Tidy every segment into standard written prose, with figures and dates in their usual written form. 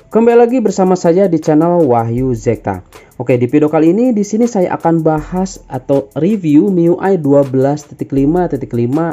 Kembali lagi bersama saya di channel Wahyu Zekta. Oke, di video kali ini di sini saya akan bahas atau review MIUI 12.5.5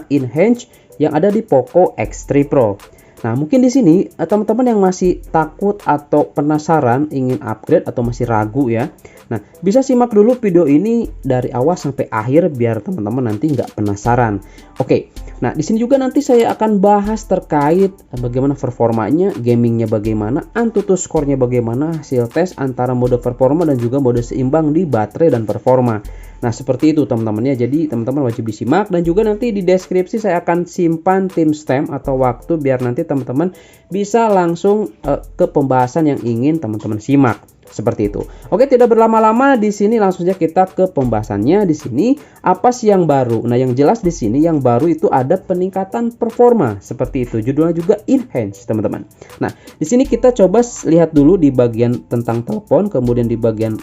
Enhanced yang ada di Poco X3 Pro. Nah, mungkin di sini teman-teman yang masih takut atau penasaran ingin upgrade atau masih ragu ya. Nah, bisa simak dulu video ini dari awal sampai akhir biar teman-teman nanti nggak penasaran. Oke, nah di sini juga nanti saya akan bahas terkait bagaimana performanya, gamingnya bagaimana, AnTuTu skornya bagaimana, hasil tes antara mode performa dan juga mode seimbang di baterai dan performa. Nah, seperti itu teman-teman ya. Jadi teman-teman wajib disimak dan juga nanti di deskripsi saya akan simpan timestamp atau waktu biar nanti teman-teman bisa langsung ke pembahasan yang ingin teman-teman simak. Seperti itu. Oke, tidak berlama-lama di sini langsung saja kita ke pembahasannya. Di sini apa sih yang baru? Nah, yang jelas di sini yang baru itu ada peningkatan performa. Seperti itu. Judulnya juga Enhanced, teman-teman. Nah, di sini kita coba lihat dulu di bagian tentang telepon, kemudian di bagian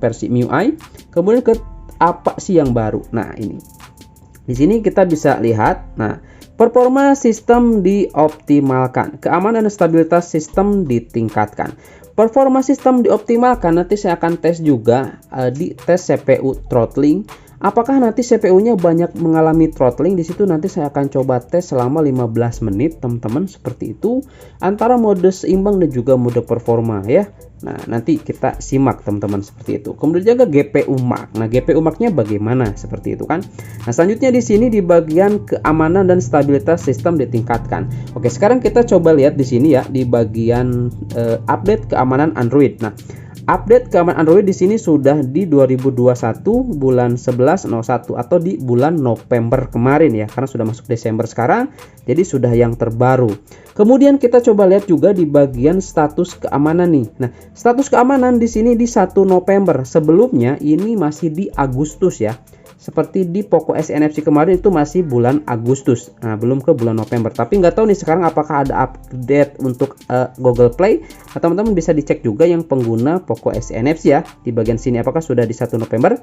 versi MIUI, kemudian ke apa sih yang baru. Nah, ini. Di sini kita bisa lihat, nah, performa sistem dioptimalkan, keamanan dan stabilitas sistem ditingkatkan. Performa sistem dioptimalkan, nanti saya akan tes juga di tes CPU throttling. Apakah nanti CPU-nya banyak mengalami throttling? Di situ nanti saya akan coba tes selama 15 menit, teman-teman, seperti itu. Antara mode seimbang dan juga mode performa ya. Nah, nanti kita simak teman-teman seperti itu. Kemudian juga GPU Max. Nah, GPU Max-nya bagaimana? Seperti itu kan. Nah, selanjutnya di sini di bagian keamanan dan stabilitas sistem ditingkatkan. Oke, sekarang kita coba lihat di sini ya di bagian update keamanan Android. Nah, update keamanan Android di sini sudah di 2021 bulan 11/01 atau di bulan November kemarin ya, karena sudah masuk Desember sekarang, jadi sudah yang terbaru. Kemudian kita coba lihat juga di bagian status keamanan nih. Nah, status keamanan di sini di 1 November. Sebelumnya ini masih di Agustus ya. Seperti di Poco S NFC kemarin itu masih bulan Agustus. Nah, belum ke bulan November. Tapi nggak tahu nih sekarang apakah ada update untuk Google Play. Nah, teman-teman bisa dicek juga yang pengguna Poco S NFC ya. Di bagian sini apakah sudah di 1 November.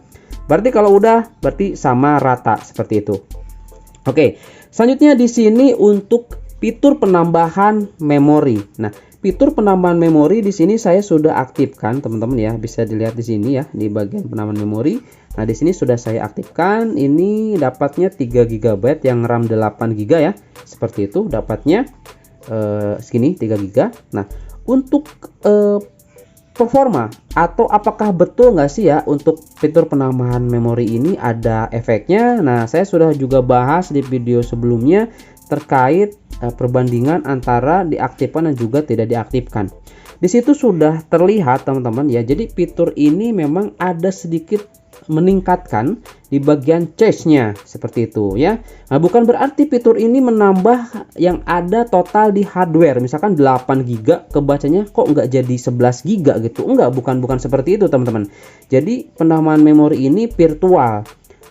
Berarti kalau udah berarti sama rata seperti itu. Oke, selanjutnya di sini untuk fitur penambahan memori. Nah, fitur penambahan memori di sini saya sudah aktifkan, teman-teman ya. Bisa dilihat di sini ya di bagian penambahan memori. Nah, di sini sudah saya aktifkan. Ini dapatnya 3 GB yang RAM 8 GB ya. Seperti itu dapatnya segini 3 GB. Nah, untuk performa atau apakah betul nggak sih ya untuk fitur penambahan memori ini ada efeknya? Nah, saya sudah juga bahas di video sebelumnya terkait perbandingan antara diaktifkan dan juga tidak diaktifkan. Di situ sudah terlihat teman-teman ya. Jadi fitur ini memang ada sedikit meningkatkan di bagian cache-nya seperti itu ya. Nah, bukan berarti fitur ini menambah yang ada total di hardware. Misalkan 8 GB kebacanya kok nggak jadi 11 GB gitu. Enggak, bukan seperti itu teman-teman. Jadi penambahan memori ini virtual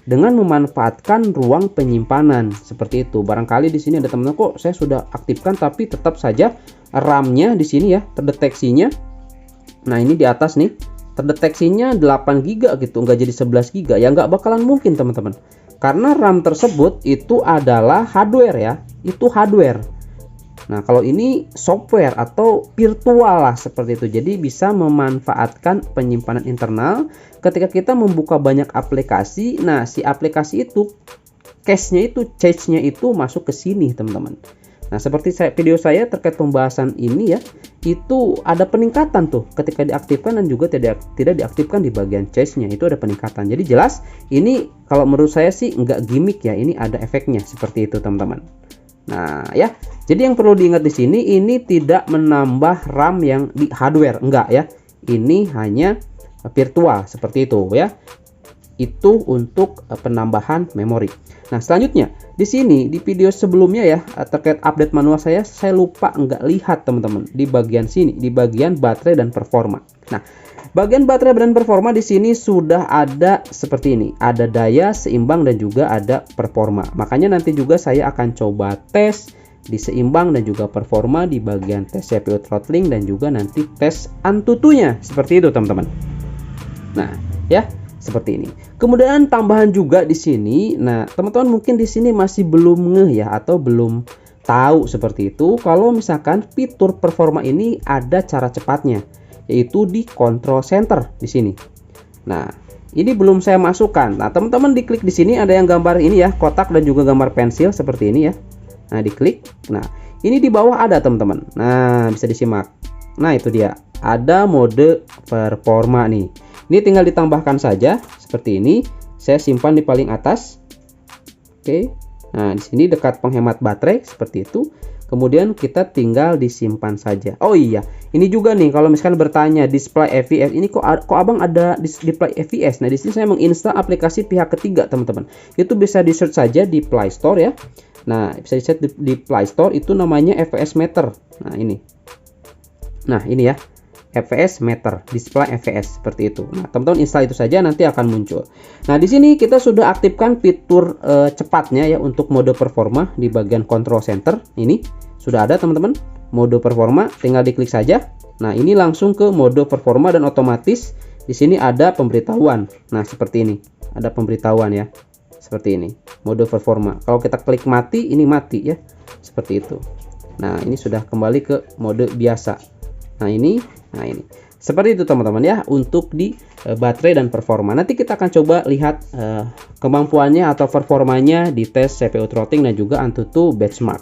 dengan memanfaatkan ruang penyimpanan seperti itu. Barangkali di sini ada teman-teman kok saya sudah aktifkan tapi tetap saja RAM-nya di sini ya terdeteksinya. Nah, ini di atas nih terdeteksinya 8 GB gitu, nggak jadi 11 GB. Ya nggak bakalan mungkin teman-teman. Karena RAM tersebut itu adalah hardware ya. Itu hardware. Nah, kalau ini software atau virtual lah seperti itu. Jadi bisa memanfaatkan penyimpanan internal ketika kita membuka banyak aplikasi. Nah, si aplikasi itu cache-nya itu masuk ke sini, teman-teman. Nah, seperti video saya terkait pembahasan ini ya, itu ada peningkatan tuh ketika diaktifkan dan juga tidak diaktifkan di bagian cache-nya. Itu ada peningkatan. Jadi jelas ini kalau menurut saya sih nggak gimmick ya, ini ada efeknya seperti itu, teman-teman. Nah, ya. Jadi yang perlu diingat di sini ini tidak menambah RAM yang di hardware, enggak ya. Ini hanya virtual seperti itu ya. Itu untuk penambahan memori. Nah, selanjutnya di sini di video sebelumnya ya terkait update manual saya lupa nggak lihat teman-teman di bagian sini di bagian baterai dan performa. Nah, bagian baterai dan performa di sini sudah ada seperti ini, ada daya, seimbang dan juga ada performa. Makanya nanti juga saya akan coba tes di seimbang dan juga performa di bagian tes CPU throttling dan juga nanti tes AnTuTu-nya seperti itu teman-teman. Nah, ya seperti ini. Kemudian tambahan juga di sini. Nah, teman-teman mungkin di sini masih belum ngeh ya atau belum tahu seperti itu kalau misalkan fitur performa ini ada cara cepatnya, yaitu di control center di sini. Nah, ini belum saya masukkan. Nah, teman-teman diklik di sini ada yang gambar ini ya, kotak dan juga gambar pensil seperti ini ya. Nah, diklik. Nah, ini di bawah ada teman-teman. Nah, bisa disimak. Nah, itu dia. Ada mode performa nih. Ini tinggal ditambahkan saja seperti ini. Saya simpan di paling atas. Oke. Nah, di sini dekat penghemat baterai seperti itu. Kemudian kita tinggal disimpan saja. Oh iya, ini juga nih kalau misalkan bertanya display FPS ini kok Abang ada display FPS. Nah, di sini saya menginstal aplikasi pihak ketiga, teman-teman. Itu bisa di-search saja di Play Store ya. Nah, bisa di-search di Play Store itu namanya FPS Meter. Nah, ini. Nah, ini ya. FPS meter, display FPS seperti itu. Nah, teman-teman install itu saja nanti akan muncul. Nah, di sini kita sudah aktifkan fitur cepatnya ya untuk mode performa di bagian control center. Ini sudah ada teman-teman, mode performa, tinggal diklik saja. Nah, ini langsung ke mode performa dan otomatis di sini ada pemberitahuan. Nah, seperti ini. Ada pemberitahuan ya. Seperti ini, mode performa. Kalau kita klik mati, ini mati ya. Seperti itu. Nah, ini sudah kembali ke mode biasa. Nah, ini seperti itu teman-teman ya untuk di baterai dan performa. Nanti kita akan coba lihat kemampuannya atau performanya di tes CPU throttling dan juga AnTuTu benchmark.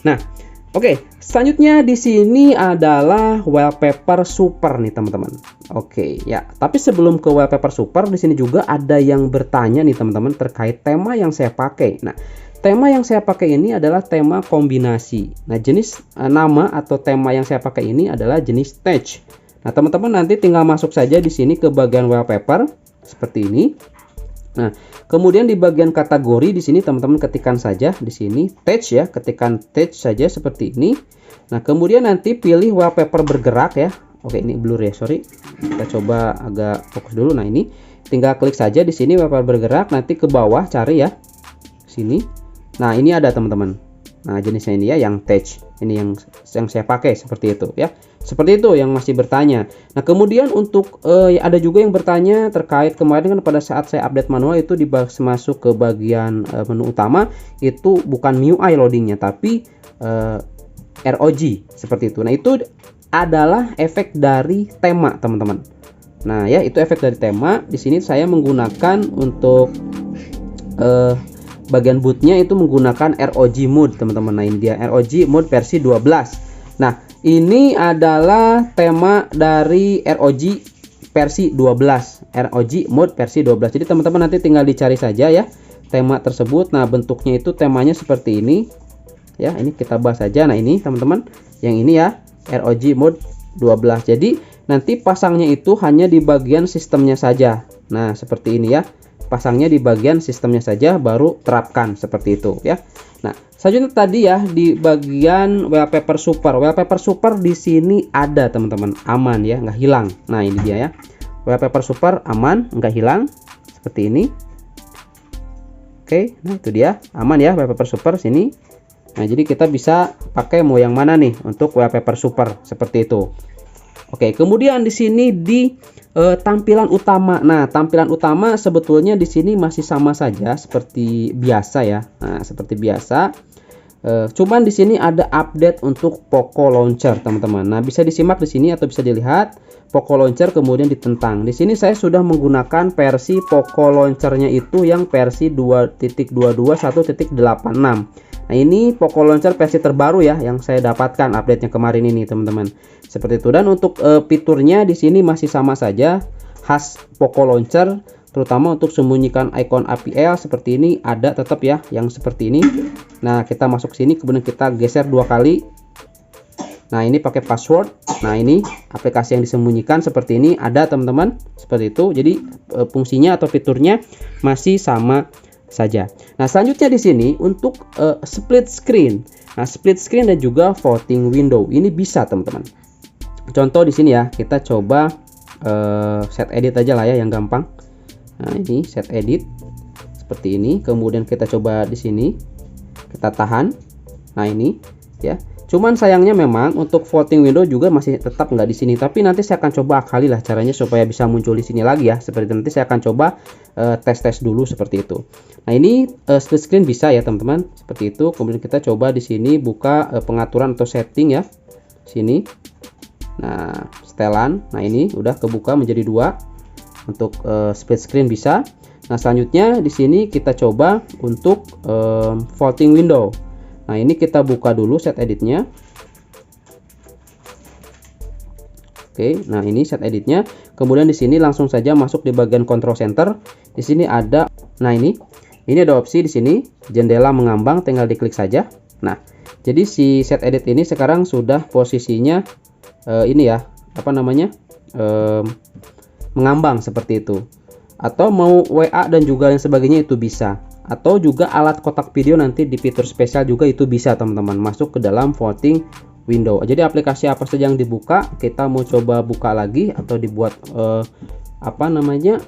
Nah, oke, selanjutnya di sini adalah wallpaper super nih teman-teman. Oke, ya. Tapi sebelum ke wallpaper super, di sini juga ada yang bertanya nih teman-teman terkait tema yang saya pakai. Nah, tema yang saya pakai ini adalah tema kombinasi. Nah, jenis nama atau tema yang saya pakai ini adalah jenis Touch. Nah, teman-teman nanti tinggal masuk saja di sini ke bagian wallpaper seperti ini. Nah, kemudian di bagian kategori di sini teman-teman ketikkan saja di sini Touch ya, ketikkan Touch saja seperti ini. Nah, kemudian nanti pilih wallpaper bergerak ya. Oke, ini blur ya, sorry. Kita coba agak fokus dulu. Nah, ini tinggal klik saja di sini wallpaper bergerak, nanti ke bawah cari ya. Sini. Nah, ini ada teman-teman. Nah, jenisnya ini ya yang Touch. Ini yang saya pakai seperti itu ya. Seperti itu yang masih bertanya. Nah, kemudian untuk ada juga yang bertanya terkait kemarin kan pada saat saya update manual itu masuk ke bagian menu utama itu bukan MIUI loadingnya tapi ROG seperti itu. Nah, itu adalah efek dari tema, teman-teman. Nah, ya itu efek dari tema. Di sini saya menggunakan untuk bagian bootnya itu menggunakan ROG mode, teman-teman. Nah, ini dia ROG mode versi 12. Nah, ini adalah tema dari ROG versi 12, ROG mode versi 12. Jadi teman-teman nanti tinggal dicari saja ya tema tersebut. Nah, bentuknya itu temanya seperti ini ya. Ini kita bahas saja. Nah, ini teman-teman yang ini ya ROG mode 12. Jadi nanti pasangnya itu hanya di bagian sistemnya saja. Nah, seperti ini ya. Pasangnya di bagian sistemnya saja baru terapkan seperti itu ya. Nah, selanjutnya tadi ya di bagian wallpaper super. Wallpaper super di sini ada teman-teman, aman ya, nggak hilang. Nah, ini dia ya. Wallpaper super aman, nggak hilang seperti ini. Oke, nah itu dia, aman ya wallpaper super sini. Nah, jadi kita bisa pakai mau yang mana nih untuk wallpaper super seperti itu. Oke, kemudian di sini di tampilan utama. Nah, tampilan utama sebetulnya di sini masih sama saja seperti biasa ya. Nah, seperti biasa. Cuman di sini ada update untuk Poco Launcher, teman-teman. Nah, bisa disimak di sini atau bisa dilihat Poco Launcher kemudian ditentang. Di sini saya sudah menggunakan versi Poco Launchernya itu yang versi 2.22.1.86. Nah, ini Poco Launcher versi terbaru ya yang saya dapatkan update-nya kemarin ini, teman-teman. Seperti itu. Dan untuk fiturnya di sini masih sama saja khas Poco Launcher, terutama untuk sembunyikan icon APL seperti ini ada tetap ya yang seperti ini. Nah, kita masuk sini kemudian kita geser 2 kali. Nah, ini pakai password. Nah, ini aplikasi yang disembunyikan seperti ini ada, teman-teman. Seperti itu. Jadi fungsinya atau fiturnya masih sama saja. Nah, selanjutnya di sini untuk split screen. Nah, split screen dan juga voting window ini bisa, teman-teman. Contoh di sini ya, kita coba set edit aja lah ya yang gampang. Nah, ini set edit seperti ini. Kemudian kita coba di sini. Kita tahan. Nah, ini ya. Cuman sayangnya memang untuk floating window juga masih tetap nggak di sini. Tapi nanti saya akan coba akali lah caranya supaya bisa muncul di sini lagi ya. Seperti nanti saya akan coba tes dulu seperti itu. Nah ini split screen bisa ya teman-teman, seperti itu. Kemudian kita coba di sini buka pengaturan atau setting ya, sini. Nah setelan, nah ini udah kebuka menjadi 2 untuk split screen bisa. Nah selanjutnya di sini kita coba untuk floating window. Nah ini kita buka dulu set editnya. Oke, nah ini set editnya. Kemudian di sini langsung saja masuk di bagian control center. Di sini ada, nah ini ada opsi di sini jendela mengambang, tinggal diklik saja. Nah, jadi si set edit ini sekarang sudah posisinya ini ya, apa namanya, mengambang seperti itu. Atau mau WA dan juga yang sebagainya itu bisa. Atau juga alat kotak video nanti di fitur spesial juga itu bisa teman-teman masuk ke dalam floating window. Jadi aplikasi apa saja yang dibuka, kita mau coba buka lagi atau dibuat apa namanya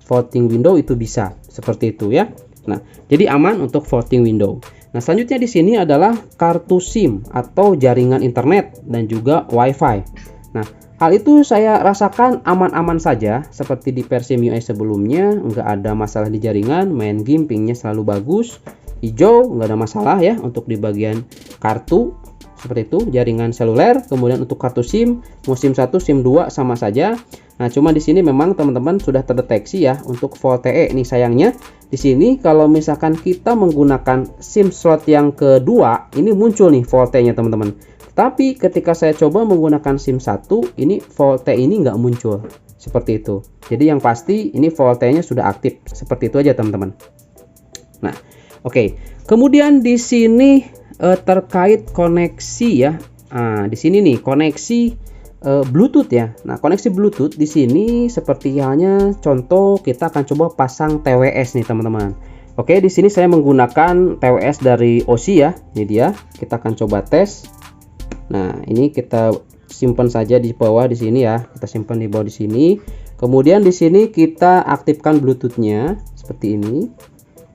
floating window itu bisa seperti itu ya. Nah jadi aman untuk floating window. Nah selanjutnya di sini adalah kartu SIM atau jaringan internet dan juga WiFi. Nah hal itu saya rasakan aman-aman saja, seperti di versi MIUI sebelumnya, nggak ada masalah di jaringan, main game pingnya selalu bagus, hijau, nggak ada masalah ya untuk di bagian kartu, seperti itu, jaringan seluler. Kemudian untuk kartu SIM, mau SIM 1, SIM 2 sama saja. Nah cuma di sini memang teman-teman sudah terdeteksi ya untuk VoLTE. Ini sayangnya di sini kalau misalkan kita menggunakan SIM slot yang kedua, ini muncul nih VoLTE-nya teman-teman. Tapi ketika saya coba menggunakan SIM 1, ini VoLTE ini nggak muncul. Seperti itu. Jadi yang pasti ini VoLTE-nya sudah aktif. Seperti itu aja teman-teman. Nah, oke. Kemudian di sini terkait koneksi ya. Nah, di sini nih koneksi Bluetooth ya. Nah, koneksi Bluetooth di sini seperti halnya contoh kita akan coba pasang TWS nih teman-teman. Oke, di sini saya menggunakan TWS dari OSI ya. Ini dia. Kita akan coba tes. Nah, ini kita simpan saja di bawah di sini ya. Kita simpan di bawah di sini. Kemudian di sini kita aktifkan Bluetooth-nya seperti ini.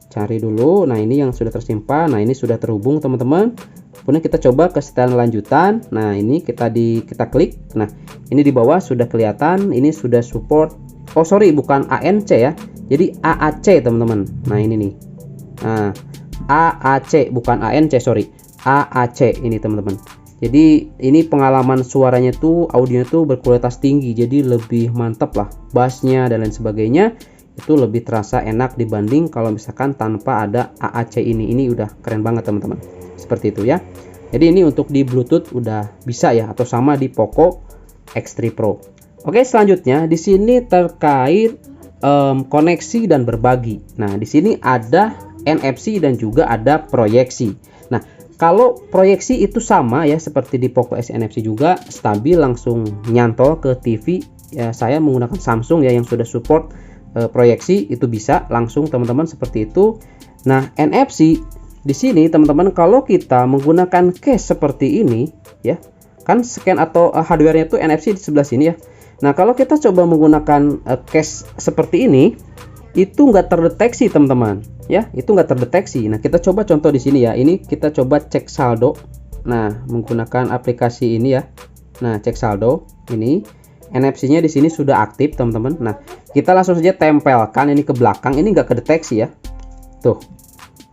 Cari dulu. Nah, ini yang sudah tersimpan. Nah, ini sudah terhubung, teman-teman. Kemudian kita coba ke setelan lanjutan. Nah, ini kita klik. Nah, ini di bawah sudah kelihatan. Ini sudah support. Oh, sorry, bukan ANC ya. Jadi AAC, teman-teman. Nah, ini nih. Nah, AAC bukan ANC, sorry. AAC ini, teman-teman. Jadi ini pengalaman suaranya tuh, audionya tuh berkualitas tinggi, jadi lebih mantap lah, bassnya dan lain sebagainya itu lebih terasa enak dibanding kalau misalkan tanpa ada AAC ini. Ini udah keren banget teman-teman, seperti itu ya. Jadi ini untuk di Bluetooth udah bisa ya, atau sama di Poco X3 Pro. Oke, selanjutnya di sini terkait koneksi dan berbagi. Nah di sini ada NFC dan juga ada proyeksi. Nah kalau proyeksi itu sama ya seperti di Poco X NFC juga, stabil langsung nyantol ke TV. Ya, saya menggunakan Samsung ya yang sudah support proyeksi, itu bisa langsung teman-teman seperti itu. Nah, NFC di sini teman-teman kalau kita menggunakan case seperti ini ya, kan scan atau hardware-nya itu NFC di sebelah sini ya. Nah, kalau kita coba menggunakan case seperti ini, itu nggak terdeteksi teman-teman ya, itu nggak terdeteksi. Nah kita coba contoh di sini ya, ini kita coba cek saldo. Nah menggunakan aplikasi ini ya, nah cek saldo ini NFC-nya di sini sudah aktif teman-teman. Nah kita langsung saja tempelkan ini ke belakang, ini nggak kedeteksi ya, tuh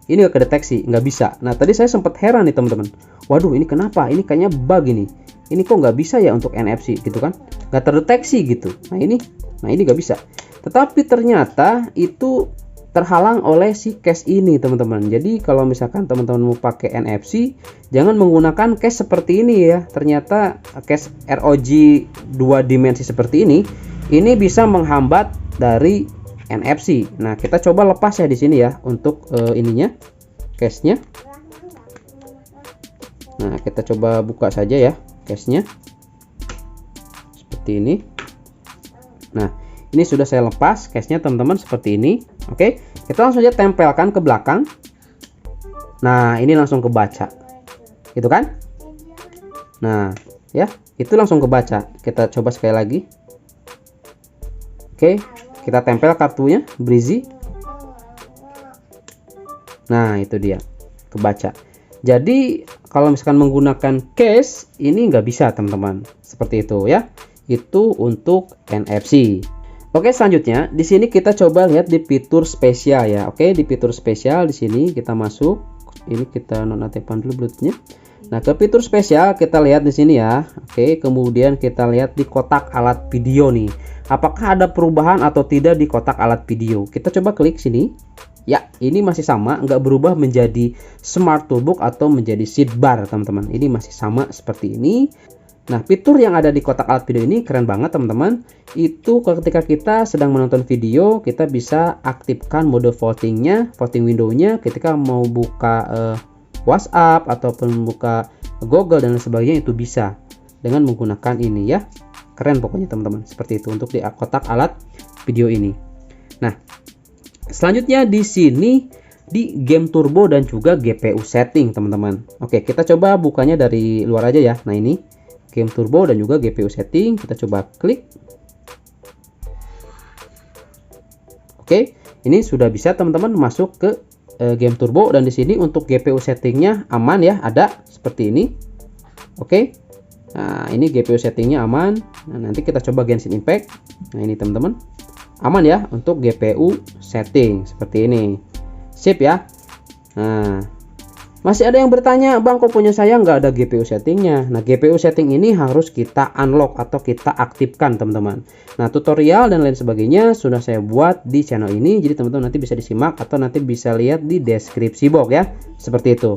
ini nggak kedeteksi, nggak bisa. Nah tadi saya sempat heran nih teman-teman, waduh ini kenapa, ini kayaknya bug ini kok nggak bisa ya untuk NFC gitu kan, nggak terdeteksi gitu. Nah ini nggak bisa. Tetapi ternyata itu terhalang oleh si case ini teman-teman. Jadi kalau misalkan teman-teman mau pakai NFC, jangan menggunakan case seperti ini ya. Ternyata case ROG 2 dimensi seperti ini bisa menghambat dari NFC. Nah kita coba lepas ya di sini ya untuk ininya, case-nya. Nah kita coba buka saja ya case-nya seperti ini. Nah ini sudah saya lepas case-nya teman-teman seperti ini. Oke, kita langsung aja tempelkan ke belakang. Nah, ini langsung kebaca. Gitu kan? Nah, ya, itu langsung kebaca. Kita coba sekali lagi. Oke, kita tempel kartunya, Breezy. Nah, itu dia. Kebaca. Jadi kalau misalkan menggunakan case ini nggak bisa teman-teman, seperti itu ya. Itu untuk NFC. Oke, selanjutnya di sini kita coba lihat di fitur spesial ya. Oke, di fitur spesial di sini kita masuk. Ini kita nonaktifkan dulu Bluetooth-nya. Nah, ke fitur spesial kita lihat di sini ya. Oke, kemudian kita lihat di kotak alat video nih. Apakah ada perubahan atau tidak di kotak alat video? Kita coba klik sini. Ya, ini masih sama, nggak berubah menjadi smart toolbox atau menjadi seatbar teman-teman. Ini masih sama seperti ini. Nah, fitur yang ada di kotak alat video ini keren banget teman-teman. Itu ketika kita sedang menonton video, kita bisa aktifkan mode votingnya, voting window-nya ketika mau buka WhatsApp ataupun buka Google dan lain sebagainya, itu bisa dengan menggunakan ini ya. Keren pokoknya teman-teman, seperti itu untuk di kotak alat video ini. Nah, selanjutnya di sini di game turbo dan juga GPU setting teman-teman. Oke, kita coba bukanya dari luar aja ya. Nah, ini game turbo dan juga GPU setting, kita coba klik. Oke, ini sudah bisa teman-teman masuk ke game turbo, dan di sini untuk GPU settingnya aman ya, ada seperti ini. Oke, nah ini GPU settingnya aman. Nah, nanti kita coba Genshin Impact. Nah, ini teman-teman aman ya untuk GPU setting seperti ini. Sip ya. Nah, masih ada yang bertanya, Bang, kok punya saya nggak ada GPU settingnya? Nah, GPU setting ini harus kita unlock atau kita aktifkan teman-teman. Nah, tutorial dan lain sebagainya sudah saya buat di channel ini, jadi teman-teman nanti bisa disimak atau nanti bisa lihat di deskripsi box ya, seperti itu.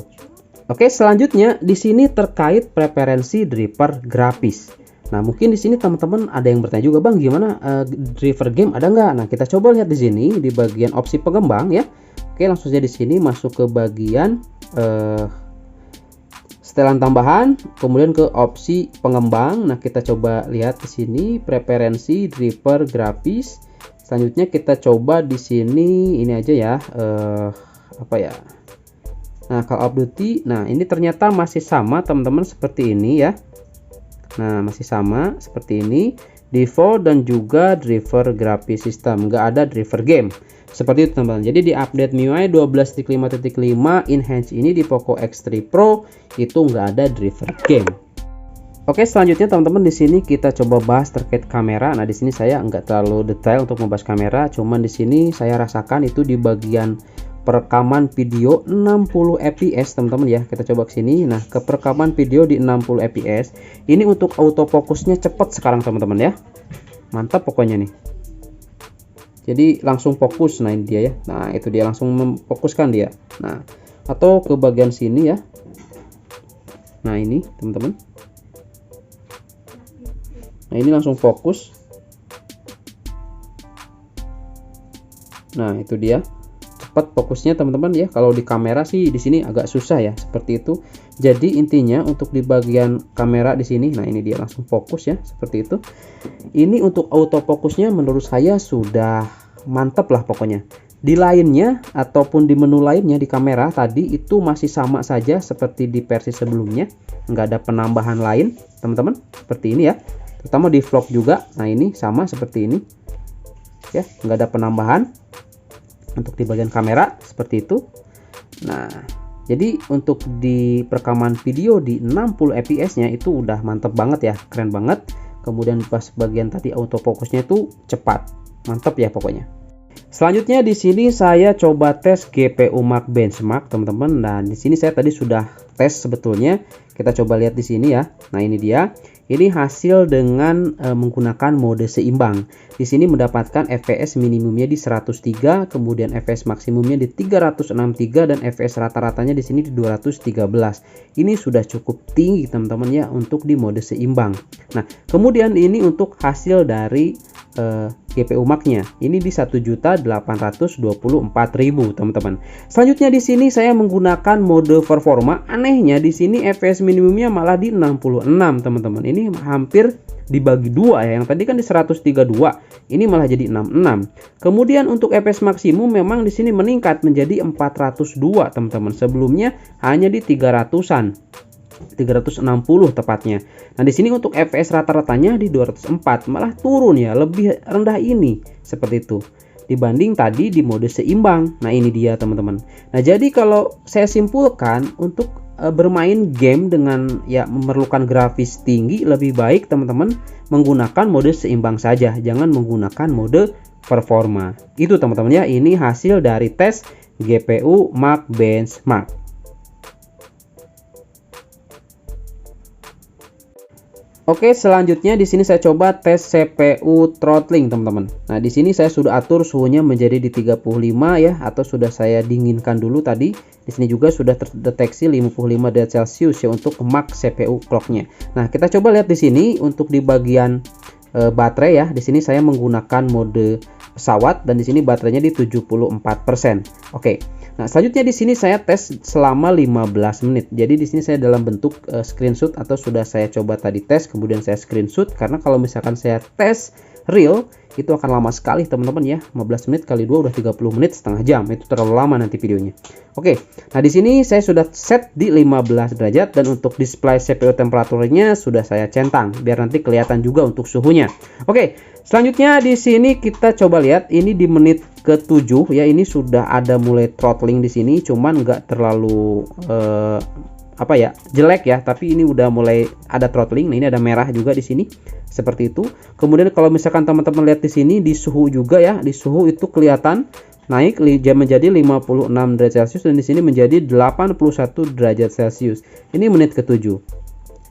Oke, selanjutnya di sini terkait preferensi driver grafis. Nah, mungkin di sini teman-teman ada yang bertanya juga, Bang, gimana driver game ada nggak? Nah, kita coba lihat di sini di bagian opsi pengembang ya. Oke, langsung saja di sini masuk ke bagian setelan tambahan, kemudian ke opsi pengembang. Nah, kita coba lihat di sini preferensi driver grafis. Selanjutnya kita coba di sini ini aja ya, apa ya? Nah, Call of Duty. Nah, ini ternyata masih sama teman-teman seperti ini ya. Nah, masih sama seperti ini, default dan juga driver grafis sistem, nggak ada driver game seperti itu teman-teman. Jadi di update MIUI 12.5.5 enhance ini di Poco X3 Pro itu nggak ada driver game. Oke, selanjutnya teman-teman di sini kita coba bahas terkait kamera. Nah, di sini saya nggak terlalu detail untuk membahas kamera, cuman di sini saya rasakan itu di bagian perekaman video 60 fps teman-teman ya. Kita coba ke sini. Nah, ke perekaman video di 60 fps ini untuk autofokusnya cepat sekarang teman-teman ya, mantap pokoknya nih. Jadi langsung fokus. Nah, ini dia ya. Nah, itu dia langsung memfokuskan dia. Nah, atau ke bagian sini ya. Nah, ini teman-teman. Nah, ini langsung fokus. Nah, itu dia. Cepat fokusnya teman-teman ya. Kalau di kamera sih di sini agak susah ya, seperti itu. Jadi intinya untuk di bagian kamera di sini, nah ini dia langsung fokus ya, seperti itu. Ini untuk autofokusnya menurut saya sudah mantap lah pokoknya. Di lainnya ataupun di menu lainnya di kamera tadi itu masih sama saja seperti di versi sebelumnya, nggak ada penambahan lain teman-teman, seperti ini ya. Terutama di vlog juga. Nah, ini sama seperti ini ya, nggak ada penambahan untuk di bagian kamera seperti itu. Nah, jadi untuk di perekaman video di 60 fps nya itu udah mantep banget ya, keren banget. Kemudian pas bagian tadi autofokusnya itu cepat, mantep ya pokoknya. Selanjutnya di sini saya coba tes GPU Max benchmark teman-teman. Nah, di sini saya tadi sudah tes sebetulnya. Kita coba lihat di sini ya. Nah, ini dia. Ini hasil dengan menggunakan mode seimbang. Di sini mendapatkan FPS minimumnya di 103, kemudian FPS maksimumnya di 363 dan FPS rata-ratanya di sini di 213. Ini sudah cukup tinggi teman-teman ya untuk di mode seimbang. Nah, kemudian ini untuk hasil dari GPU Max-nya. Ini di 1.824.000 teman-teman. Selanjutnya di sini saya menggunakan mode performa. Anehnya di sini FPS minimumnya malah di 66 teman-teman. Ini hampir dibagi dua ya. Yang tadi kan di 132, ini malah jadi 66. Kemudian untuk FPS maksimum memang di sini meningkat menjadi 402 teman-teman. Sebelumnya hanya di 300-an. 360 tepatnya. Nah, di sini untuk FPS rata-ratanya di 204, malah turun ya, lebih rendah ini seperti itu dibanding tadi di mode seimbang. Nah, ini dia teman-teman. Nah, jadi kalau saya simpulkan untuk bermain game dengan ya memerlukan grafis tinggi, lebih baik teman-teman menggunakan mode seimbang saja, jangan menggunakan mode performa. Itu teman-teman ya, ini hasil dari tes GPU Mark Benchmark. Oke, selanjutnya di sini saya coba tes CPU throttling, teman-teman. Nah, di sini saya sudah atur suhunya menjadi di 35 ya, atau sudah saya dinginkan dulu tadi. Di sini juga sudah terdeteksi 55 derajat Celcius ya untuk max CPU clocknya. Nah, kita coba lihat di sini untuk di bagian baterai ya. Di sini saya menggunakan mode pesawat dan di sini baterainya di 74%. Oke. Nah, selanjutnya di sini saya tes selama 15 menit. Jadi di sini saya dalam bentuk screenshot atau sudah saya coba tadi tes kemudian saya screenshot, karena kalau misalkan saya tes real itu akan lama sekali teman-teman ya. 15 menit kali 2 udah 30 menit, setengah jam. Itu terlalu lama nanti videonya. Oke. Nah, di sini saya sudah set di 15 derajat dan untuk display CPU temperaturnya sudah saya centang biar nanti kelihatan juga untuk suhunya. Oke. Selanjutnya di sini kita coba lihat ini di menit ke-7 ya, ini sudah ada mulai throttling di sini, cuman nggak terlalu jelek ya, tapi ini udah mulai ada throttling. Nah, ini ada merah juga di sini seperti itu. Kemudian kalau misalkan teman-teman lihat di sini di suhu juga ya, di suhu itu kelihatan naik menjadi 56 derajat Celcius dan di sini menjadi 81 derajat Celcius. Ini menit ke-7.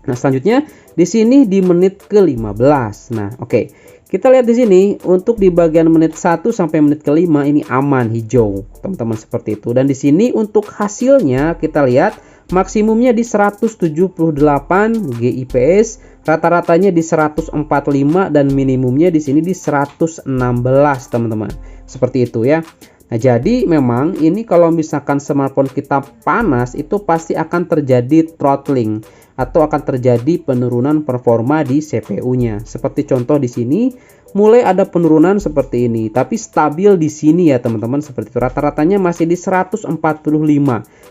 Nah, selanjutnya di sini di menit ke-15. Nah, oke. Kita lihat di sini untuk di bagian menit 1 sampai menit ke-5 ini aman hijau, teman-teman, seperti itu. Dan di sini untuk hasilnya kita lihat maksimumnya di 178 GIPS, rata-ratanya di 145 dan minimumnya di sini di 116, teman-teman. Seperti itu ya. Nah, jadi memang ini kalau misalkan smartphone kita panas itu pasti akan terjadi throttling atau akan terjadi penurunan performa di CPU-nya. Seperti contoh di sini mulai ada penurunan seperti ini, tapi stabil di sini ya teman-teman, seperti itu. Rata-ratanya masih di 145.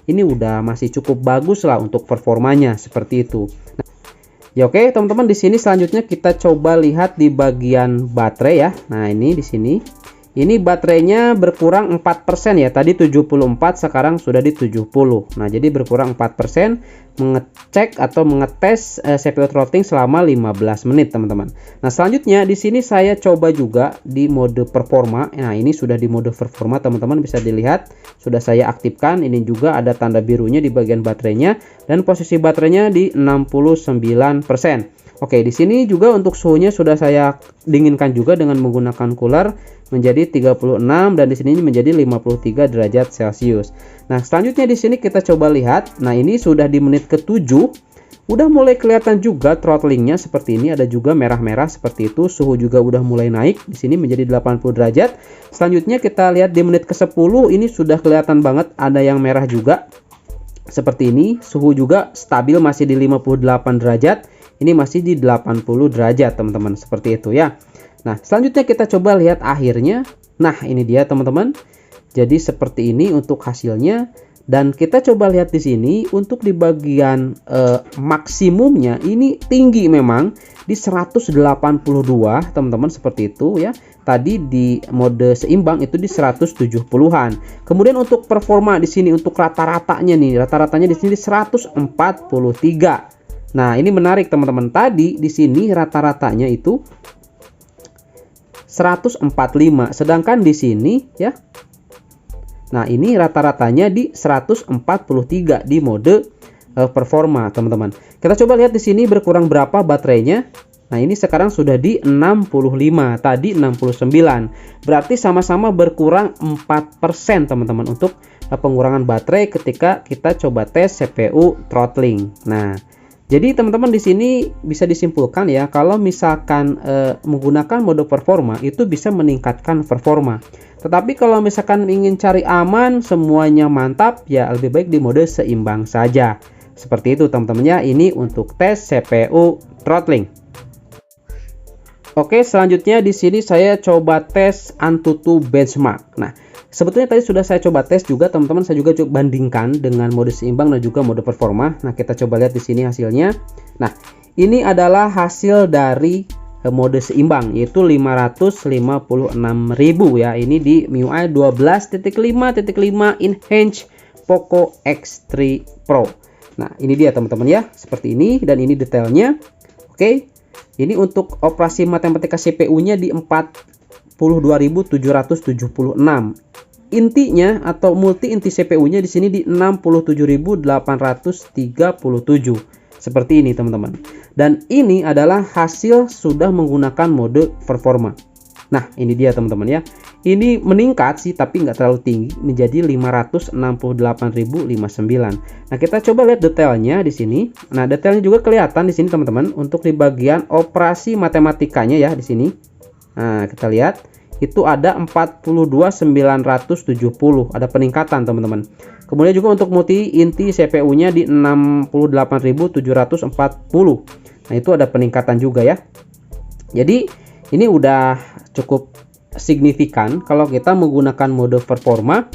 Ini udah masih cukup bagus lah untuk performanya seperti itu. Nah, ya oke, teman-teman, di sini selanjutnya kita coba lihat di bagian baterai ya. Nah, ini di sini. Ini baterainya berkurang 4% ya. Tadi 74, sekarang sudah di 70. Nah, jadi berkurang 4%, mengecek atau mengetes CPU throttling selama 15 menit, teman-teman. Nah, selanjutnya di sini saya coba juga di mode performa. Nah, ini sudah di mode performa, teman-teman, bisa dilihat sudah saya aktifkan. Ini juga ada tanda birunya di bagian baterainya dan posisi baterainya di 69%. Oke, di sini juga untuk suhunya sudah saya dinginkan juga dengan menggunakan cooler menjadi 36 dan di sini menjadi 53 derajat Celcius. Nah, selanjutnya di sini kita coba lihat. Nah, ini sudah di menit ke-7. Udah mulai kelihatan juga throttlingnya seperti ini, ada juga merah-merah seperti itu. Suhu juga udah mulai naik di sini menjadi 80 derajat. Selanjutnya kita lihat di menit ke-10 ini sudah kelihatan banget ada yang merah juga. Seperti ini, suhu juga stabil masih di 58 derajat. Ini masih di 80 derajat, teman-teman, seperti itu ya. Nah, selanjutnya kita coba lihat akhirnya. Nah, ini dia, teman-teman. Jadi seperti ini untuk hasilnya. Dan kita coba lihat di sini untuk di bagian maksimumnya ini tinggi memang di 182, teman-teman, seperti itu ya. Tadi di mode seimbang itu di 170-an. Kemudian untuk performa di sini untuk rata-ratanya nih, rata-ratanya di sini 143. Nah, ini menarik, teman-teman. Tadi di sini rata-ratanya itu 145, sedangkan di sini ya. Nah, ini rata-ratanya di 143 di mode performa, teman-teman. Kita coba lihat di sini berkurang berapa baterainya. Nah, ini sekarang sudah di 65, tadi 69. Berarti sama-sama berkurang 4%, teman-teman, untuk pengurangan baterai ketika kita coba tes CPU throttling. Nah, jadi teman-teman di sini bisa disimpulkan ya, kalau misalkan menggunakan mode performa itu bisa meningkatkan performa. Tetapi kalau misalkan ingin cari aman, semuanya mantap, ya lebih baik di mode seimbang saja. Seperti itu, teman-teman ya. Ini untuk tes CPU throttling. Oke, selanjutnya di sini saya coba tes Antutu benchmark. Nah, sebetulnya tadi sudah saya coba tes juga, teman-teman. Saya juga coba bandingkan dengan mode seimbang dan juga mode performa. Nah, kita coba lihat di sini hasilnya. Nah, ini adalah hasil dari mode seimbang, yaitu 556.000 ya. Ini di MIUI 12.5.5 Enhanced Poco X3 Pro. Nah, ini dia teman-teman ya, seperti ini, dan ini detailnya. Oke, ini untuk operasi matematika CPU-nya di 42.776. Intinya atau multi inti CPU-nya di sini di 67.837. Seperti ini teman-teman. Dan ini adalah hasil sudah menggunakan mode performa. Nah, ini dia teman-teman ya. Ini meningkat sih, tapi nggak terlalu tinggi, menjadi 568.059. Nah, kita coba lihat detailnya di sini. Nah, detailnya juga kelihatan di sini teman-teman. Untuk di bagian operasi matematikanya ya di sini. Nah, kita lihat itu ada 42.970, ada peningkatan teman-teman. Kemudian juga untuk multi inti CPU-nya di 68.740. Nah, itu ada peningkatan juga ya. Jadi ini udah cukup signifikan kalau kita menggunakan mode performa,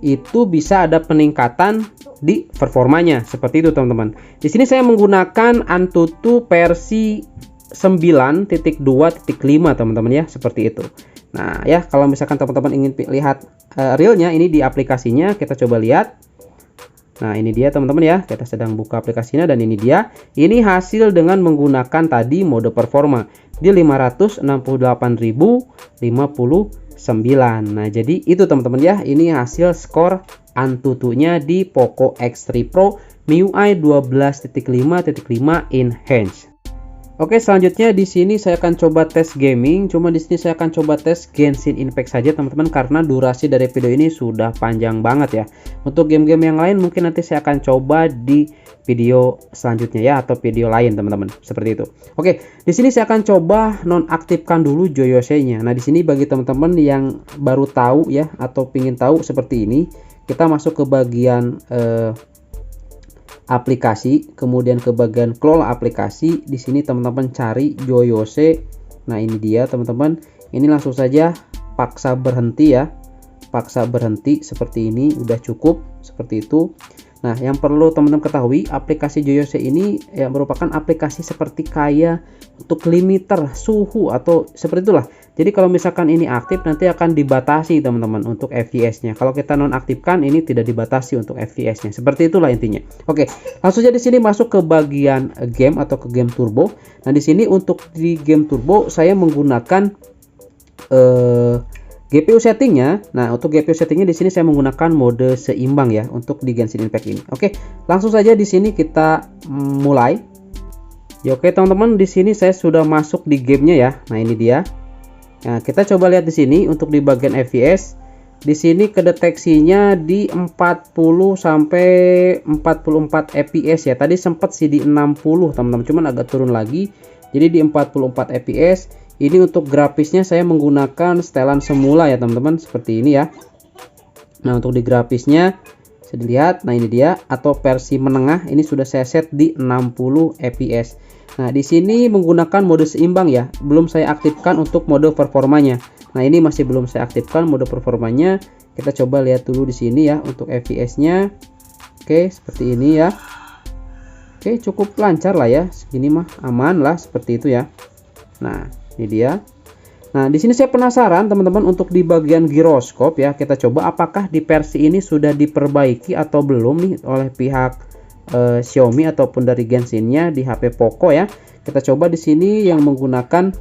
itu bisa ada peningkatan di performanya. Seperti itu teman-teman. Di sini saya menggunakan Antutu versi 9.2.5 teman-teman ya, seperti itu. Nah ya, kalau misalkan teman-teman ingin lihat realnya ini di aplikasinya, kita coba lihat. Nah, ini dia teman-teman ya, kita sedang buka aplikasinya, dan ini dia. Ini hasil dengan menggunakan tadi mode performa di 568.059. Nah, jadi itu teman-teman ya, ini hasil skor Antutunya di Poco X3 Pro MIUI 12.5.5 Enhanced. Oke, selanjutnya di sini saya akan coba tes gaming. Cuma di sini saya akan coba tes Genshin Impact saja teman-teman, karena durasi dari video ini sudah panjang banget ya. Untuk game-game yang lain mungkin nanti saya akan coba di video selanjutnya ya, atau video lain teman-teman. Seperti itu. Oke, di sini saya akan coba nonaktifkan dulu Joyose-nya. Nah, di sini bagi teman-teman yang baru tahu ya, atau pingin tahu seperti ini, kita masuk ke bagian aplikasi, kemudian ke bagian kelola aplikasi. Di sini teman-teman cari Joyose. Nah, ini dia teman-teman. Ini langsung saja paksa berhenti ya. Paksa berhenti seperti ini, udah cukup seperti itu. Nah, yang perlu teman-teman ketahui, aplikasi Joyose ini ya merupakan aplikasi seperti kayak untuk limiter suhu atau seperti itulah. Jadi kalau misalkan ini aktif, nanti akan dibatasi teman-teman untuk FPS-nya. Kalau kita nonaktifkan, ini tidak dibatasi untuk FPS-nya. Seperti itulah intinya. Oke, langsung saja di sini masuk ke bagian game atau ke game turbo. Nah, di sini untuk di game turbo saya menggunakan GPU settingnya. Nah, untuk GPU settingnya di sini saya menggunakan mode seimbang ya untuk di Genshin Impact ini. Oke, langsung saja di sini kita mulai. Ya, oke teman-teman, di sini saya sudah masuk di gamenya ya. Nah, ini dia. Nah, kita coba lihat di sini untuk di bagian FPS. Di sini kedeteksinya di 40 sampai 44 FPS ya. Tadi sempat sih di 60 teman-teman, cuman agak turun lagi. Jadi di 44 FPS. Ini untuk grafisnya saya menggunakan setelan semula ya teman-teman, seperti ini ya. Nah, untuk di grafisnya bisa dilihat, nah ini dia, atau versi menengah ini sudah saya set di 60 fps. Nah, di sini menggunakan mode seimbang ya, belum saya aktifkan untuk mode performanya. Nah, ini masih belum saya aktifkan mode performanya. Kita coba lihat dulu di sini ya untuk fps-nya. Oke, seperti ini ya. Oke, cukup lancar lah ya, segini mah aman lah, seperti itu ya. Nah, ini dia. Nah, di sini saya penasaran teman-teman untuk di bagian giroskop ya. Kita coba apakah di versi ini sudah diperbaiki atau belum nih oleh pihak Xiaomi ataupun dari Genshin-nya di HP Poco ya. Kita coba di sini yang menggunakan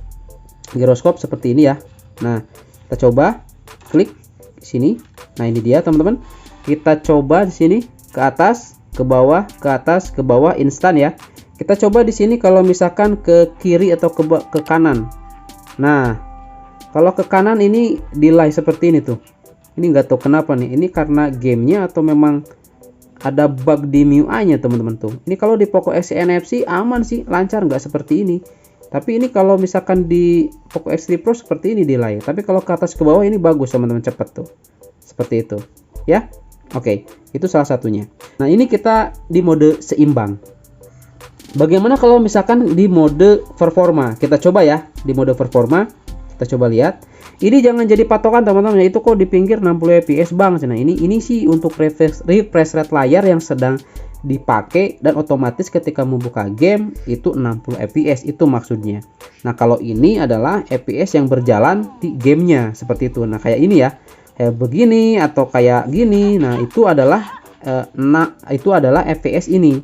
giroskop seperti ini ya. Nah, kita coba klik di sini. Nah, ini dia teman-teman. Kita coba di sini ke atas, ke bawah, ke atas, ke bawah, instan ya. Kita coba di sini kalau misalkan ke kiri atau ke kanan. Nah, kalau ke kanan ini delay seperti ini tuh. Ini nggak tahu kenapa nih. Ini karena gamenya atau memang ada bug di MIUI-nya teman-teman tuh. Ini kalau di Poco X NFC aman sih, lancar, nggak seperti ini. Tapi ini kalau misalkan di Poco X3 Pro seperti ini delay. Tapi kalau ke atas ke bawah ini bagus teman-teman, cepet tuh. Seperti itu, ya. Oke, itu salah satunya. Nah, ini kita di mode seimbang. Bagaimana kalau misalkan di mode performa? Kita coba ya di mode performa. Kita coba lihat. Ini jangan jadi patokan teman-teman. Itu kok di pinggir 60 fps bang. Nah, ini sih untuk refresh rate layar yang sedang dipakai, dan otomatis ketika membuka game itu 60 fps, itu maksudnya. Nah, kalau ini adalah fps yang berjalan di gamenya seperti itu. Nah, kayak ini ya, kayak begini atau kayak gini. Nah, itu adalah fps ini.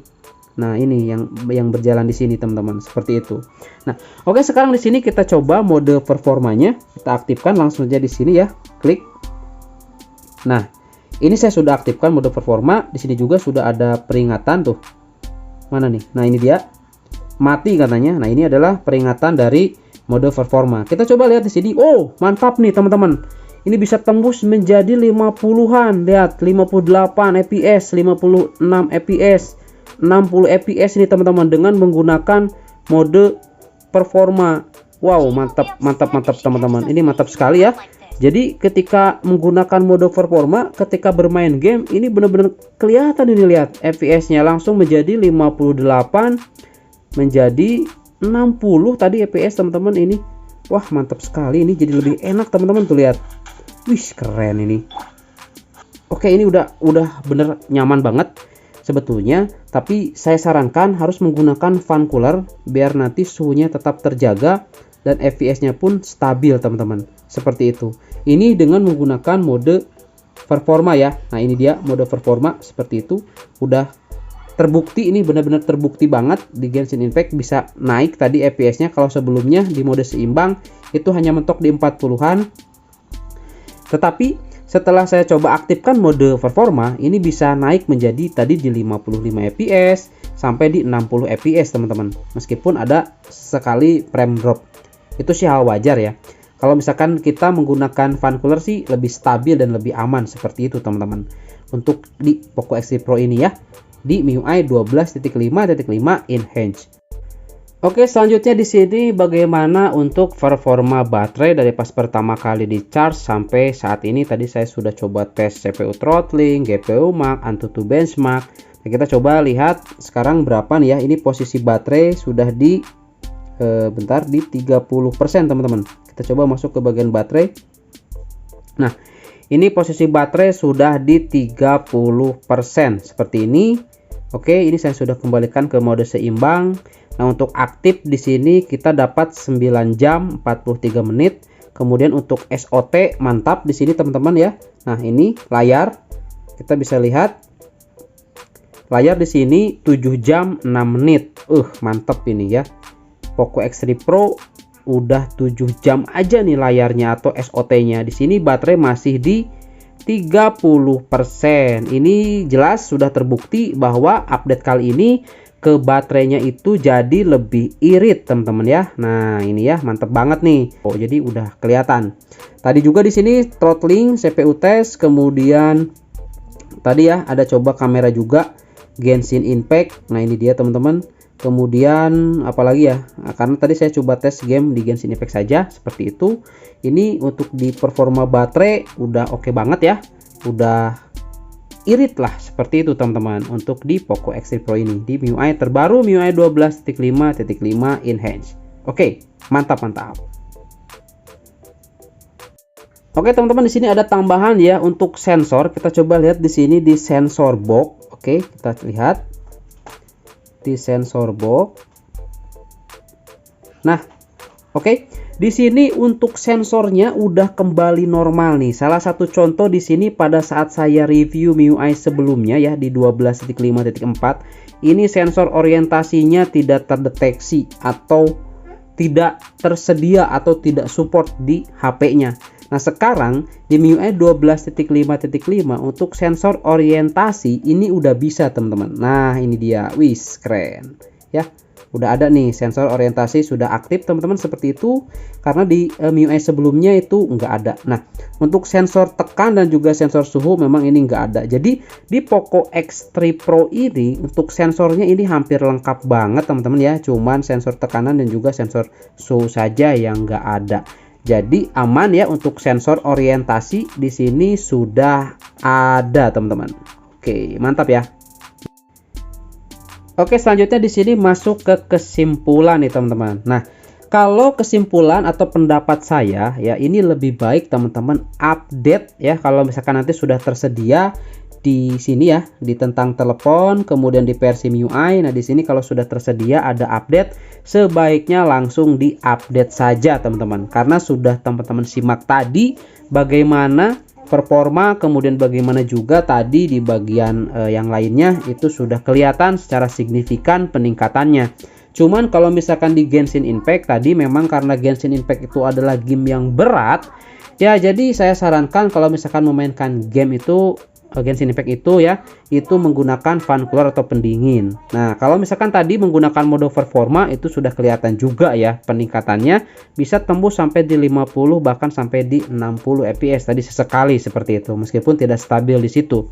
Nah, ini yang berjalan di sini teman-teman, seperti itu. Nah, oke, sekarang di sini kita coba mode performanya. Kita aktifkan langsung aja di sini ya. Klik. Nah, ini saya sudah aktifkan mode performa. Di sini juga sudah ada peringatan tuh. Mana nih? Nah, ini dia. Mati katanya. Nah, ini adalah peringatan dari mode performa. Kita coba lihat di sini. Oh, mantap nih teman-teman. Ini bisa tembus menjadi 50-an. Lihat, 58 fps, 56 fps, 60 fps ini teman-teman dengan menggunakan mode performa. Wow, mantap, mantap, mantap teman-teman. Ini mantap sekali ya. Jadi ketika menggunakan mode performa, ketika bermain game ini benar-benar kelihatan ini, lihat fps-nya langsung menjadi 58 menjadi 60 tadi fps teman-teman ini. Wah, mantap sekali, ini jadi lebih enak teman-teman tuh, lihat. Wih, keren ini. Oke, ini udah bener nyaman banget sebetulnya, tapi saya sarankan harus menggunakan fan cooler biar nanti suhunya tetap terjaga dan fps-nya pun stabil teman-teman. Seperti itu. Ini dengan menggunakan mode performa ya. Nah, ini dia mode performa seperti itu. Udah terbukti, ini benar-benar terbukti banget di Genshin Impact bisa naik tadi fps-nya. Kalau sebelumnya di mode seimbang itu hanya mentok di 40-an. Tetapi setelah saya coba aktifkan mode performa, ini bisa naik menjadi tadi di 55 fps sampai di 60 fps teman-teman. Meskipun ada sekali frame drop. Itu sih hal wajar ya. Kalau misalkan kita menggunakan fan cooler sih lebih stabil dan lebih aman seperti itu teman-teman. Untuk di Poco X3 Pro ini ya, di MIUI 12.5.5 Enhance. Oke, selanjutnya di sini bagaimana untuk performa baterai dari pas pertama kali di charge sampai saat ini. Tadi saya sudah coba tes CPU throttling, GPU max, AnTuTu benchmark. Nah, kita coba lihat sekarang berapa nih ya. Ini posisi baterai sudah di bentar di 30% teman-teman. Kita coba masuk ke bagian baterai. Nah, ini posisi baterai sudah di 30% seperti ini. Oke, ini saya sudah kembalikan ke mode seimbang. Nah, untuk aktif di sini kita dapat 9 jam 43 menit. Kemudian untuk SOT mantap di sini teman-teman ya. Nah, ini layar. Kita bisa lihat layar di sini 7 jam 6 menit. Mantap ini ya. Poco X3 Pro udah 7 jam aja nih layarnya atau SOT-nya. Di sini baterai masih di 30%. Ini jelas sudah terbukti bahwa update kali ini ke baterainya itu jadi lebih irit teman-teman ya. Nah, ini ya mantep banget nih. Oh, jadi udah kelihatan. Tadi juga di sini throttling, CPU test, kemudian tadi ya ada coba kamera juga Genshin Impact. Nah, ini dia teman-teman. Kemudian apalagi ya? Nah, karena tadi saya coba tes game di Genshin Impact saja seperti itu. Ini untuk di performa baterai udah oke banget ya. Udah irit lah seperti itu teman-teman untuk di Poco X3 Pro ini di MIUI terbaru MIUI 12.5.5 Enhance. Oke, mantap. Oke teman-teman, di sini ada tambahan ya untuk sensor. Kita coba lihat di sini di sensor box. Oke, kita lihat di sensor box. Nah, oke. Di sini untuk sensornya udah kembali normal nih. Salah satu contoh di sini pada saat saya review MIUI sebelumnya ya di 12.5.4, ini sensor orientasinya tidak terdeteksi atau tidak tersedia atau tidak support di HP-nya. Nah, sekarang di MIUI 12.5.5 untuk sensor orientasi ini udah bisa, teman-teman. Nah, ini dia. Wis, keren. Ya. Udah ada nih sensor orientasi sudah aktif teman-teman seperti itu, karena di MIUI sebelumnya itu nggak ada. Nah, untuk sensor tekan dan juga sensor suhu memang ini nggak ada. Jadi di Poco X3 Pro ini untuk sensornya ini hampir lengkap banget teman-teman ya, cuman sensor tekanan dan juga sensor suhu saja yang nggak ada. Jadi aman ya untuk sensor orientasi di sini sudah ada teman-teman. Oke, mantap ya. Oke, selanjutnya di sini masuk ke kesimpulan nih teman-teman. Nah, kalau kesimpulan atau pendapat saya ya, ini lebih baik teman-teman update ya kalau misalkan nanti sudah tersedia di sini ya, di tentang telepon, kemudian di versi MIUI. Nah, di sini kalau sudah tersedia ada update, sebaiknya langsung di-update saja teman-teman. Karena sudah teman-teman simak tadi bagaimana performa, kemudian bagaimana juga tadi di bagian yang lainnya itu sudah kelihatan secara signifikan peningkatannya. Cuman kalau misalkan di Genshin Impact tadi memang karena Genshin Impact itu adalah game yang berat, ya jadi saya sarankan kalau misalkan memainkan game itu Genshin Impact itu ya, itu menggunakan fan cooler atau pendingin. Nah, kalau misalkan tadi menggunakan mode performa itu sudah kelihatan juga ya peningkatannya, bisa tembus sampai di 50 bahkan sampai di 60 fps tadi sesekali seperti itu, meskipun tidak stabil di situ.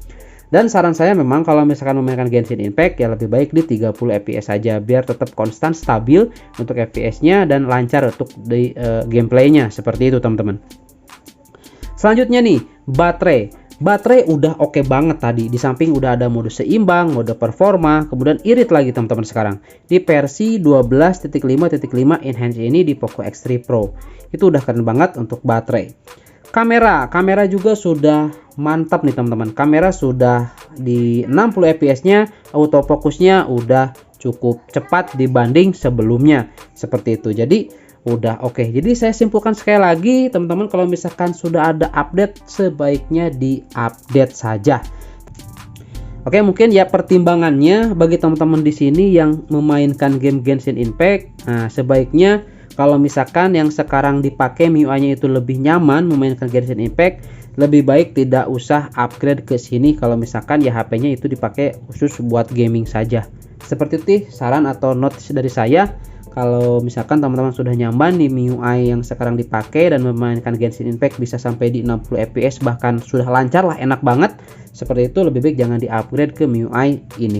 Dan saran saya memang kalau misalkan memainkan Genshin Impact ya lebih baik di 30 fps saja biar tetap konstan stabil untuk fps-nya dan lancar untuk di gameplaynya seperti itu teman-teman. Selanjutnya nih, baterai udah oke banget tadi. Di samping udah ada mode seimbang, mode performa, kemudian irit lagi teman-teman sekarang. Di versi 12.5.5 Enhance ini di Poco X3 Pro. Itu udah keren banget untuk baterai. Kamera juga sudah mantap nih teman-teman. Kamera sudah di 60 fps-nya, autofocusnya udah cukup cepat dibanding sebelumnya. Seperti itu. Jadi udah oke. Jadi saya simpulkan sekali lagi teman-teman, kalau misalkan sudah ada update sebaiknya di-update saja. Oke, mungkin ya pertimbangannya bagi teman-teman di sini yang memainkan game Genshin Impact, nah sebaiknya kalau misalkan yang sekarang dipakai MIUI-nya itu lebih nyaman memainkan Genshin Impact, lebih baik tidak usah upgrade ke sini kalau misalkan ya HP-nya itu dipakai khusus buat gaming saja. Seperti itu saran atau notice dari saya. Kalau misalkan teman-teman sudah nyaman di MIUI yang sekarang dipakai dan memainkan Genshin Impact bisa sampai di 60 fps bahkan sudah lancar lah, enak banget. Seperti itu lebih baik jangan di-upgrade ke MIUI ini.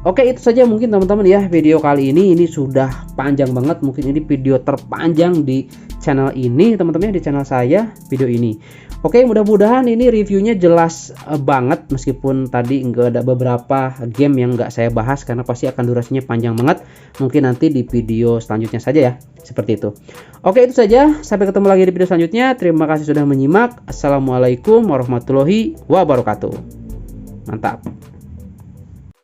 Oke, itu saja mungkin teman-teman ya video kali ini. Ini sudah panjang banget, mungkin ini video terpanjang di channel ini teman-teman, di channel saya video ini. Oke, mudah-mudahan ini reviewnya jelas banget, meskipun tadi enggak ada beberapa game yang enggak saya bahas karena pasti akan durasinya panjang banget. Mungkin nanti di video selanjutnya saja ya, seperti itu. Oke, itu saja, sampai ketemu lagi di video selanjutnya. Terima kasih sudah menyimak. Assalamualaikum warahmatullahi wabarakatuh. Mantap.